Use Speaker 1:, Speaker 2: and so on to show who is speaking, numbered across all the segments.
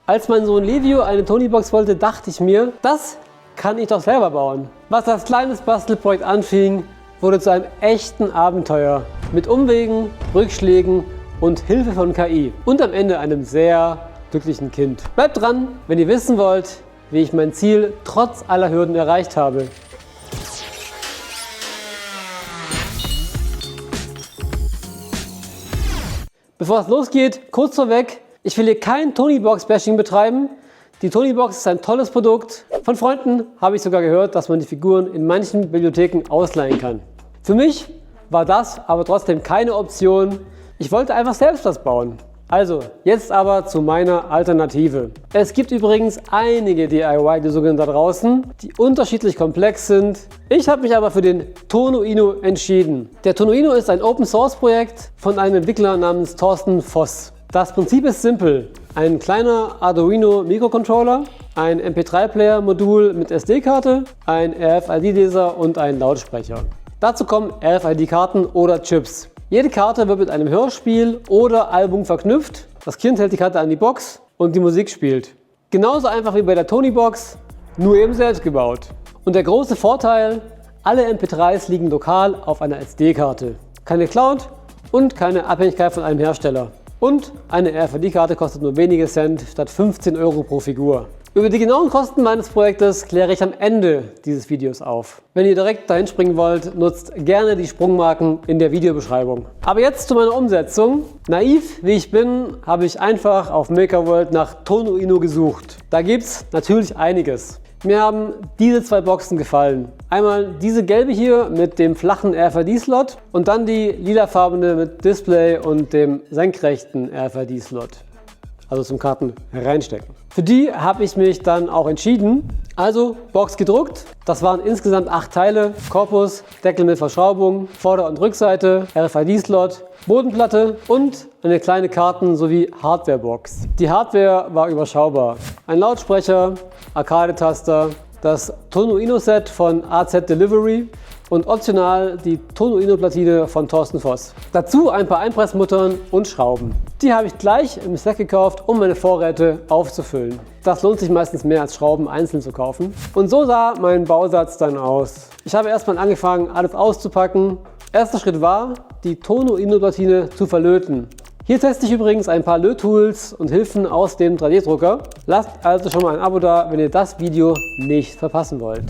Speaker 1: Als mein Sohn Livio eine Tonybox wollte, dachte ich mir, das kann ich doch selber bauen. Was als kleines Bastelprojekt anfing, wurde zu einem echten Abenteuer. Mit Umwegen, Rückschlägen und Hilfe von KI. Und am Ende einem sehr glücklichen Kind. Bleibt dran, wenn ihr wissen wollt, wie ich mein Ziel trotz aller Hürden erreicht habe. Bevor es losgeht, kurz vorweg, ich will hier kein Tonybox-Bashing betreiben. Die Tonybox ist ein tolles Produkt. Von Freunden habe ich sogar gehört, dass man die Figuren in manchen Bibliotheken ausleihen kann. Für mich war das aber trotzdem keine Option. Ich wollte einfach selbst das bauen. Also, jetzt aber zu meiner Alternative. Es gibt übrigens einige DIY-Lösungen da draußen, die unterschiedlich komplex sind. Ich habe mich aber für den Tonuino entschieden. Der Tonuino ist ein Open-Source-Projekt von einem Entwickler namens Thorsten Voss. Das Prinzip ist simpel. Ein kleiner Arduino Mikrocontroller, ein MP3-Player-Modul mit SD-Karte, ein RFID-Leser und ein Lautsprecher. Dazu kommen RFID-Karten oder Chips. Jede Karte wird mit einem Hörspiel oder Album verknüpft. Das Kind hält die Karte an die Box und die Musik spielt. Genauso einfach wie bei der Tonybox, nur eben selbst gebaut. Und der große Vorteil, alle MP3s liegen lokal auf einer SD-Karte. Keine Cloud und keine Abhängigkeit von einem Hersteller. Und eine RFID-Karte kostet nur wenige Cent statt 15 € pro Figur. Über die genauen Kosten meines Projektes kläre ich am Ende dieses Videos auf. Wenn ihr direkt dahin springen wollt, nutzt gerne die Sprungmarken in der Videobeschreibung. Aber jetzt zu meiner Umsetzung. Naiv wie ich bin, habe ich einfach auf MakerWorld nach Tonuino gesucht. Da gibt es natürlich einiges. Mir haben diese zwei Boxen gefallen. Einmal diese gelbe hier mit dem flachen RFID-Slot und dann die lilafarbene mit Display und dem senkrechten RFID-Slot. Also zum Karten reinstecken. Für die habe ich mich dann auch entschieden. Also Box gedruckt. Das waren insgesamt 8 Teile. Korpus, Deckel mit Verschraubung, Vorder- und Rückseite, RFID-Slot, Bodenplatte und eine kleine Karten- sowie Hardwarebox. Die Hardware war überschaubar. Ein Lautsprecher, Arcade-Taster, das Tonuino-Set von AZ Delivery und optional die Tonuino-Platine von Thorsten Voss. Dazu ein paar Einpressmuttern und Schrauben. Die habe ich gleich im Set gekauft, um meine Vorräte aufzufüllen. Das lohnt sich meistens mehr als Schrauben einzeln zu kaufen. Und so sah mein Bausatz dann aus. Ich habe erstmal angefangen, alles auszupacken. Erster Schritt war, die Tonuino-Platine zu verlöten. Hier teste ich übrigens ein paar Löttools und Hilfen aus dem 3D-Drucker. Lasst also schon mal ein Abo da, wenn ihr das Video nicht verpassen wollt.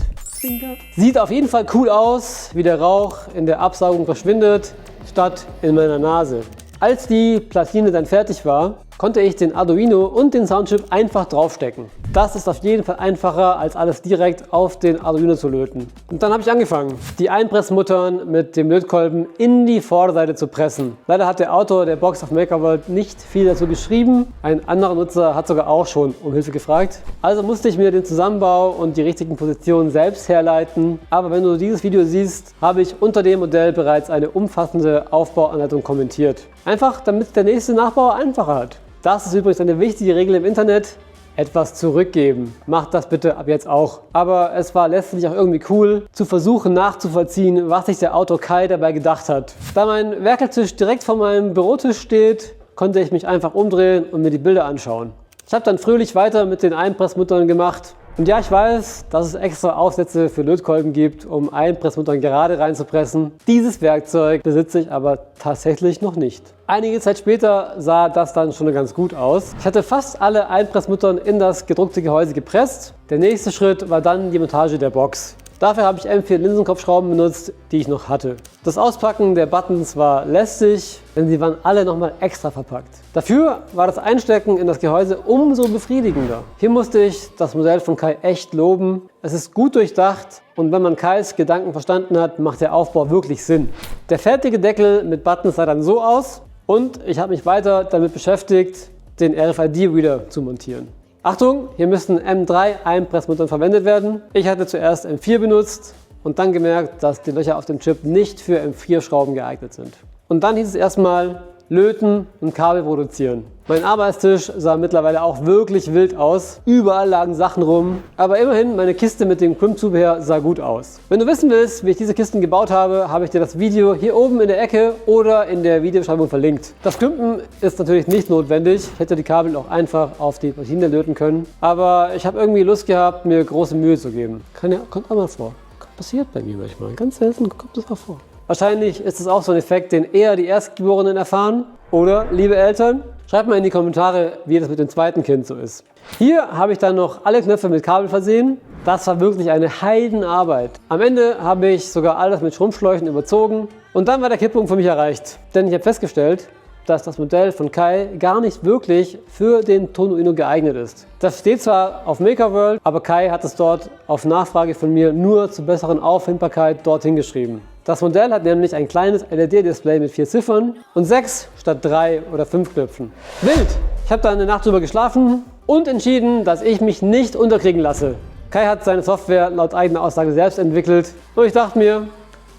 Speaker 1: Sieht auf jeden Fall cool aus, wie der Rauch in der Absaugung verschwindet, statt in meiner Nase. Als die Platine dann fertig war, konnte ich den Arduino und den Soundchip einfach draufstecken. Das ist auf jeden Fall einfacher, als alles direkt auf den Arduino zu löten. Und dann habe ich angefangen, die Einpressmuttern mit dem Lötkolben in die Vorderseite zu pressen. Leider hat der Autor der Box auf MakerWorld nicht viel dazu geschrieben. Ein anderer Nutzer hat sogar auch schon um Hilfe gefragt. Also musste ich mir den Zusammenbau und die richtigen Positionen selbst herleiten. Aber wenn du dieses Video siehst, habe ich unter dem Modell bereits eine umfassende Aufbauanleitung kommentiert. Einfach, damit der nächste Nachbau einfacher hat. Das ist übrigens eine wichtige Regel im Internet. Etwas zurückgeben. Macht das bitte ab jetzt auch. Aber es war letztlich auch irgendwie cool, zu versuchen nachzuvollziehen, was sich der Autor Kai dabei gedacht hat. Da mein Werkeltisch direkt vor meinem Bürotisch steht, konnte ich mich einfach umdrehen und mir die Bilder anschauen. Ich habe dann fröhlich weiter mit den Einpressmuttern gemacht. Und ja, ich weiß, dass es extra Aufsätze für Lötkolben gibt, um Einpressmuttern gerade reinzupressen. Dieses Werkzeug besitze ich aber tatsächlich noch nicht. Einige Zeit später sah das dann schon ganz gut aus. Ich hatte fast alle Einpressmuttern in das gedruckte Gehäuse gepresst. Der nächste Schritt war dann die Montage der Box. Dafür habe ich M4 Linsenkopfschrauben benutzt, die ich noch hatte. Das Auspacken der Buttons war lästig, denn sie waren alle nochmal extra verpackt. Dafür war das Einstecken in das Gehäuse umso befriedigender. Hier musste ich das Modell von Kai echt loben. Es ist gut durchdacht und wenn man Kais Gedanken verstanden hat, macht der Aufbau wirklich Sinn. Der fertige Deckel mit Buttons sah dann so aus und ich habe mich weiter damit beschäftigt, den RFID-Reader zu montieren. Achtung, hier müssen M3 Einpressmuttern verwendet werden. Ich hatte zuerst M4 benutzt und dann gemerkt, dass die Löcher auf dem Chip nicht für M4 Schrauben geeignet sind. Und dann hieß es erstmal löten und Kabel produzieren. Mein Arbeitstisch sah mittlerweile auch wirklich wild aus. Überall lagen Sachen rum. Aber immerhin, meine Kiste mit dem Crimp-Zubehör sah gut aus. Wenn du wissen willst, wie ich diese Kisten gebaut habe, habe ich dir das Video hier oben in der Ecke oder in der Videobeschreibung verlinkt. Das Crimpen ist natürlich nicht notwendig. Ich hätte die Kabel auch einfach auf die Platine löten können. Aber ich habe irgendwie Lust gehabt, mir große Mühe zu geben. Kommt auch mal vor. Passiert bei mir manchmal. Ganz selten kommt das auch vor. Wahrscheinlich ist es auch so ein Effekt, den eher die Erstgeborenen erfahren. Oder, liebe Eltern, schreibt mal in die Kommentare, wie das mit dem zweiten Kind so ist. Hier habe ich dann noch alle Knöpfe mit Kabel versehen. Das war wirklich eine Heidenarbeit. Am Ende habe ich sogar alles mit Schrumpfschläuchen überzogen. Und dann war der Kipppunkt für mich erreicht. Denn ich habe festgestellt, dass das Modell von Kai gar nicht wirklich für den Tono-Ino geeignet ist. Das steht zwar auf Makerworld, aber Kai hat es dort auf Nachfrage von mir nur zur besseren Auffindbarkeit dorthin geschrieben. Das Modell hat nämlich ein kleines LED-Display mit 4 Ziffern und 6 statt 3 oder 5 Knöpfen. Wild! Ich habe da eine Nacht drüber geschlafen und entschieden, dass ich mich nicht unterkriegen lasse. Kai hat seine Software laut eigener Aussage selbst entwickelt und ich dachte mir,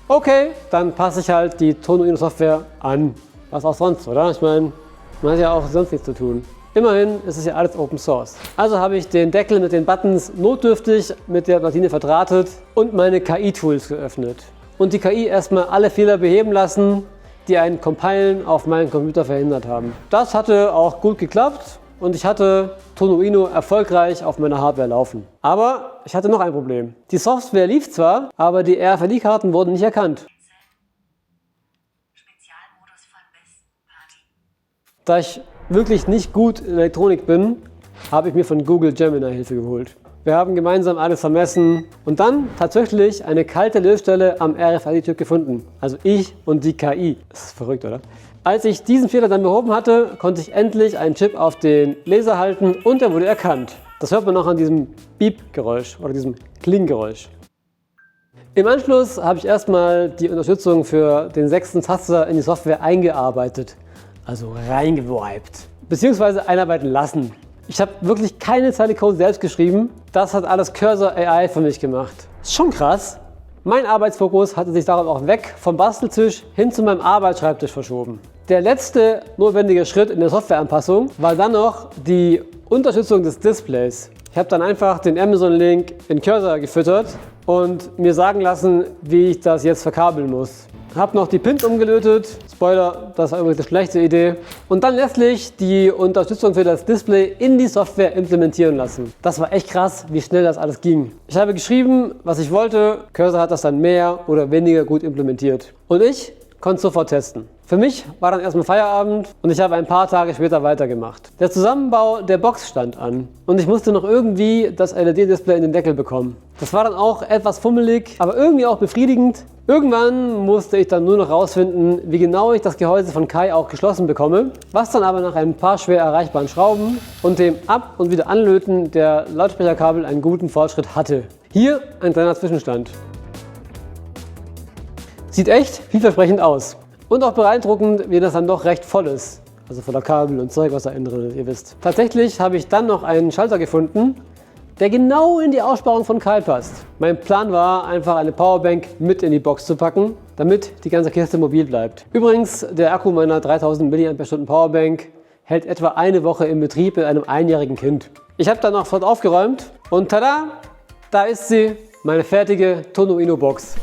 Speaker 1: okay, dann passe ich halt die Tono-Ino Software an. Was auch sonst, oder? Ich meine, man hat ja auch sonst nichts zu tun. Immerhin ist es ja alles Open Source. Also habe ich den Deckel mit den Buttons notdürftig mit der Platine verdrahtet und meine KI-Tools geöffnet. Und die KI erstmal alle Fehler beheben lassen, die ein Compilen auf meinem Computer verhindert haben. Das hatte auch gut geklappt und ich hatte Tono-Ino erfolgreich auf meiner Hardware laufen. Aber ich hatte noch ein Problem. Die Software lief zwar, aber die RFID-Karten wurden nicht erkannt. Da ich wirklich nicht gut in Elektronik bin, habe ich mir von Google Gemini Hilfe geholt. Wir haben gemeinsam alles vermessen und dann tatsächlich eine kalte Lösstelle am RFID-Chip gefunden. Also ich und die KI. Das ist verrückt, oder? Als ich diesen Fehler dann behoben hatte, konnte ich endlich einen Chip auf den Laser halten und er wurde erkannt. Das hört man noch an diesem Beep-Geräusch oder diesem Kling-Geräusch. Im Anschluss habe ich erstmal die Unterstützung für den 6. Taster in die Software eingearbeitet. Also reingewiped, beziehungsweise einarbeiten lassen. Ich habe wirklich keine Zeile Code selbst geschrieben. Das hat alles Cursor AI für mich gemacht. Ist schon krass. Mein Arbeitsfokus hatte sich darauf auch weg vom Basteltisch hin zu meinem Arbeitsschreibtisch verschoben. Der letzte notwendige Schritt in der Softwareanpassung war dann noch die Unterstützung des Displays. Ich habe dann einfach den Amazon-Link in Cursor gefüttert und mir sagen lassen, wie ich das jetzt verkabeln muss. Habe noch die Pins umgelötet. Spoiler, das war übrigens eine schlechte Idee. Und dann letztlich die Unterstützung für das Display in die Software implementieren lassen. Das war echt krass, wie schnell das alles ging. Ich habe geschrieben, was ich wollte. Cursor hat das dann mehr oder weniger gut implementiert. Und ich konnte sofort testen. Für mich war dann erstmal Feierabend und ich habe ein paar Tage später weitergemacht. Der Zusammenbau der Box stand an und ich musste noch irgendwie das LED-Display in den Deckel bekommen. Das war dann auch etwas fummelig, aber irgendwie auch befriedigend. Irgendwann musste ich dann nur noch rausfinden, wie genau ich das Gehäuse von Kai auch geschlossen bekomme, was dann aber nach ein paar schwer erreichbaren Schrauben und dem Ab- und wieder Anlöten der Lautsprecherkabel einen guten Fortschritt hatte. Hier ein kleiner Zwischenstand. Sieht echt vielversprechend aus. Und auch beeindruckend, wie das dann doch recht voll ist. Also voller Kabel und Zeug, was da innen drin ist, ihr wisst. Tatsächlich habe ich dann noch einen Schalter gefunden, der genau in die Aussparung von Kai passt. Mein Plan war, einfach eine Powerbank mit in die Box zu packen, damit die ganze Kiste mobil bleibt. Übrigens, der Akku meiner 3000 mAh Powerbank hält etwa eine Woche im Betrieb mit einem einjährigen Kind. Ich habe dann noch sofort aufgeräumt und tada, da ist sie, meine fertige Tono-Ino Box.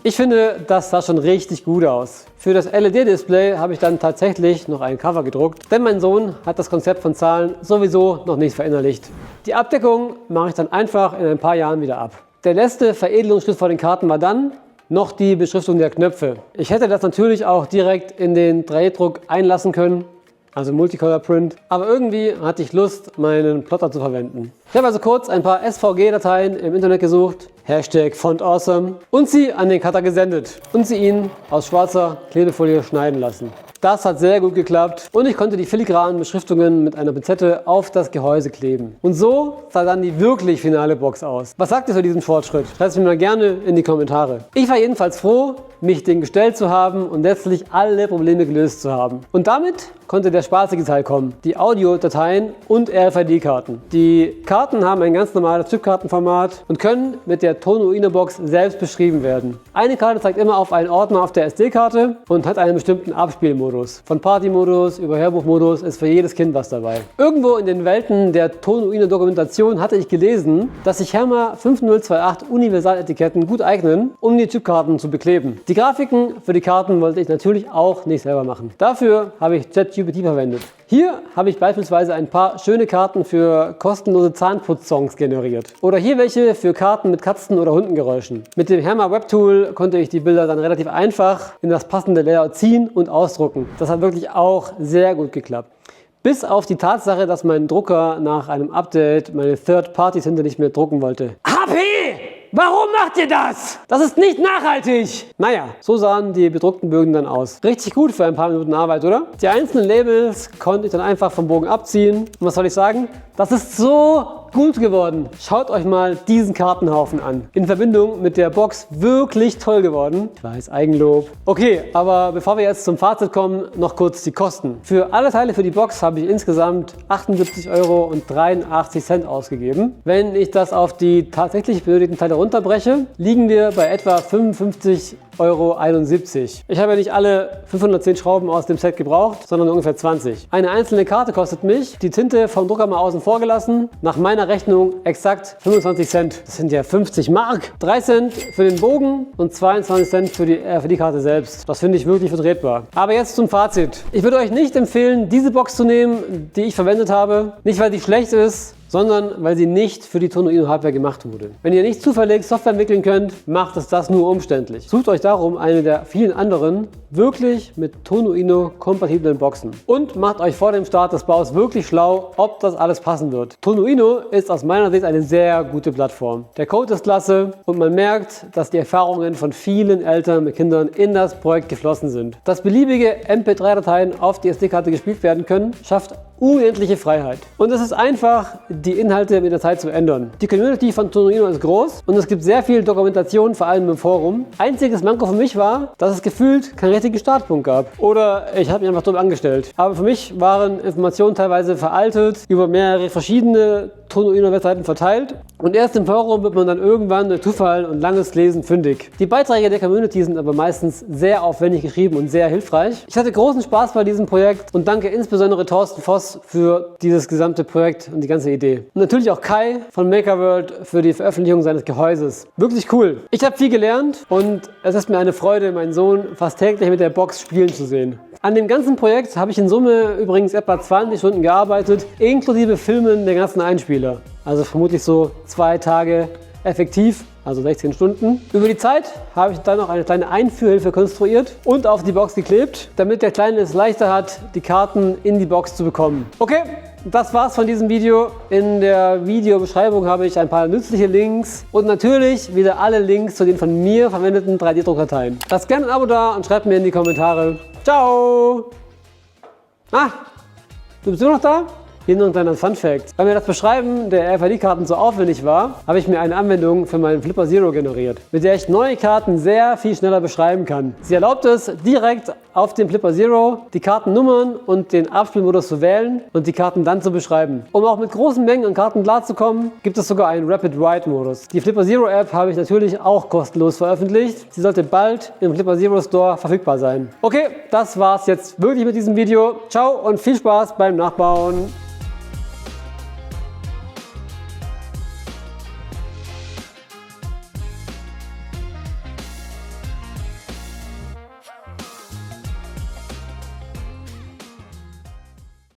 Speaker 1: Ich finde, das sah schon richtig gut aus. Für das LED-Display habe ich dann tatsächlich noch ein Cover gedruckt, denn mein Sohn hat das Konzept von Zahlen sowieso noch nicht verinnerlicht. Die Abdeckung mache ich dann einfach in ein paar Jahren wieder ab. Der letzte Veredelungsschritt vor den Karten war dann noch die Beschriftung der Knöpfe. Ich hätte das natürlich auch direkt in den 3D-Druck einlassen können, also Multicolor Print, aber irgendwie hatte ich Lust, meinen Plotter zu verwenden. Ich habe also kurz ein paar SVG-Dateien im Internet gesucht, #FontAwesome, und sie an den Cutter gesendet und sie ihn aus schwarzer Klebefolie schneiden lassen. Das hat sehr gut geklappt und ich konnte die filigranen Beschriftungen mit einer Pinzette auf das Gehäuse kleben. Und so sah dann die wirklich finale Box aus. Was sagt ihr zu diesem Fortschritt? Schreibt es mir mal gerne in die Kommentare. Ich war jedenfalls froh, mich den gestellt zu haben und letztlich alle Probleme gelöst zu haben. Und damit konnte der spaßige Teil kommen. Die Audiodateien und RFID-Karten. Die Karten haben ein ganz normales Chipkartenformat und können mit der Tono-Ino-Box selbst beschrieben werden. Eine Karte zeigt immer auf einen Ordner auf der SD-Karte und hat einen bestimmten Abspielmodus. Von Party-Modus über Hörbuch-Modus ist für jedes Kind was dabei. Irgendwo in den Welten der Tono-Ino-Dokumentation hatte ich gelesen, dass sich Herma 5028 Universaletiketten gut eignen, um die Chipkarten zu bekleben. Die Grafiken für die Karten wollte ich natürlich auch nicht selber machen. Dafür habe ich ChatGPT verwendet. Hier habe ich beispielsweise ein paar schöne Karten für kostenlose Zahnputz-Songs generiert. Oder hier welche für Karten mit Katzen- oder Hundengeräuschen. Mit dem Herma Webtool konnte ich die Bilder dann relativ einfach in das passende Layout ziehen und ausdrucken. Das hat wirklich auch sehr gut geklappt. Bis auf die Tatsache, dass mein Drucker nach einem Update meine Third-Party-Tinte nicht mehr drucken wollte. HP! Warum macht ihr das? Das ist nicht nachhaltig. Naja, so sahen die bedruckten Bögen dann aus. Richtig gut für ein paar Minuten Arbeit, oder? Die einzelnen Labels konnte ich dann einfach vom Bogen abziehen. Und was soll ich sagen? Das ist so gut geworden. Schaut euch mal diesen Kartenhaufen an. In Verbindung mit der Box wirklich toll geworden. Ich weiß, Eigenlob. Okay, aber bevor wir jetzt zum Fazit kommen, noch kurz die Kosten. Für alle Teile für die Box habe ich insgesamt 78,83 € ausgegeben. Wenn ich das auf die tatsächlich benötigten Teile runterbreche, liegen wir bei etwa 55,71 €. Ich habe ja nicht alle 510 Schrauben aus dem Set gebraucht, sondern ungefähr 20. Eine einzelne Karte kostet mich, die Tinte vom Drucker mal außen vor gelassen, nach meiner Rechnung exakt 25 Cent. Das sind ja 50 Mark. 3 Cent für den Bogen und 22 Cent für die Karte selbst. Das finde ich wirklich vertretbar. Aber jetzt zum Fazit. Ich würde euch nicht empfehlen, diese Box zu nehmen, die ich verwendet habe. Nicht, weil sie schlecht ist, sondern weil sie nicht für die Tono-Ino-Hardware gemacht wurde. Wenn ihr nicht zufällig Software entwickeln könnt, macht es das nur umständlich. Sucht euch darum eine der vielen anderen, wirklich mit Tono-Ino kompatiblen Boxen. Und macht euch vor dem Start des Baus wirklich schlau, ob das alles passen wird. Tono-Ino ist aus meiner Sicht eine sehr gute Plattform. Der Code ist klasse und man merkt, dass die Erfahrungen von vielen Eltern mit Kindern in das Projekt geflossen sind. Dass beliebige MP3-Dateien auf die SD-Karte gespielt werden können, schafft unendliche Freiheit. Und es ist einfach, die Inhalte mit der Zeit zu ändern. Die Community von Tono-Ino ist groß und es gibt sehr viel Dokumentation, vor allem im Forum. Einziges Manko für mich war, dass es gefühlt keinen richtigen Startpunkt gab. Oder ich habe mich einfach dumm angestellt. Aber für mich waren Informationen teilweise veraltet, über mehrere verschiedene Tono-Ino-Webseiten verteilt. Und erst im Forum wird man dann irgendwann durch Zufall und langes Lesen fündig. Die Beiträge der Community sind aber meistens sehr aufwendig geschrieben und sehr hilfreich. Ich hatte großen Spaß bei diesem Projekt und danke insbesondere Thorsten Voss für dieses gesamte Projekt und die ganze Idee. Und natürlich auch Kai von Makerworld für die Veröffentlichung seines Gehäuses. Wirklich cool. Ich habe viel gelernt und es ist mir eine Freude, meinen Sohn fast täglich mit der Box spielen zu sehen. An dem ganzen Projekt habe ich in Summe übrigens etwa 20 Stunden gearbeitet, inklusive Filmen der ganzen Einspieler. Also vermutlich so 2 Tage effektiv, also 16 Stunden. Über die Zeit habe ich dann noch eine kleine Einführhilfe konstruiert und auf die Box geklebt, damit der Kleine es leichter hat, die Karten in die Box zu bekommen. Okay, das war's von diesem Video. In der Videobeschreibung habe ich ein paar nützliche Links und natürlich wieder alle Links zu den von mir verwendeten 3D-Druckdateien. Lasst gerne ein Abo da und schreibt mir in die Kommentare. Ciao! Du bist immer noch da? Hier noch ein kleiner Fun-Fact. Weil mir das Beschreiben der RFID-Karten so aufwendig war, habe ich mir eine Anwendung für meinen Flipper Zero generiert, mit der ich neue Karten sehr viel schneller beschreiben kann. Sie erlaubt es, direkt auf dem Flipper Zero die Kartennummern und den Abspielmodus zu wählen und die Karten dann zu beschreiben. Um auch mit großen Mengen an Karten klarzukommen, gibt es sogar einen Rapid Write-Modus. Die Flipper Zero App habe ich natürlich auch kostenlos veröffentlicht. Sie sollte bald im Flipper Zero Store verfügbar sein. Okay, das war's jetzt wirklich mit diesem Video. Ciao und viel Spaß beim Nachbauen.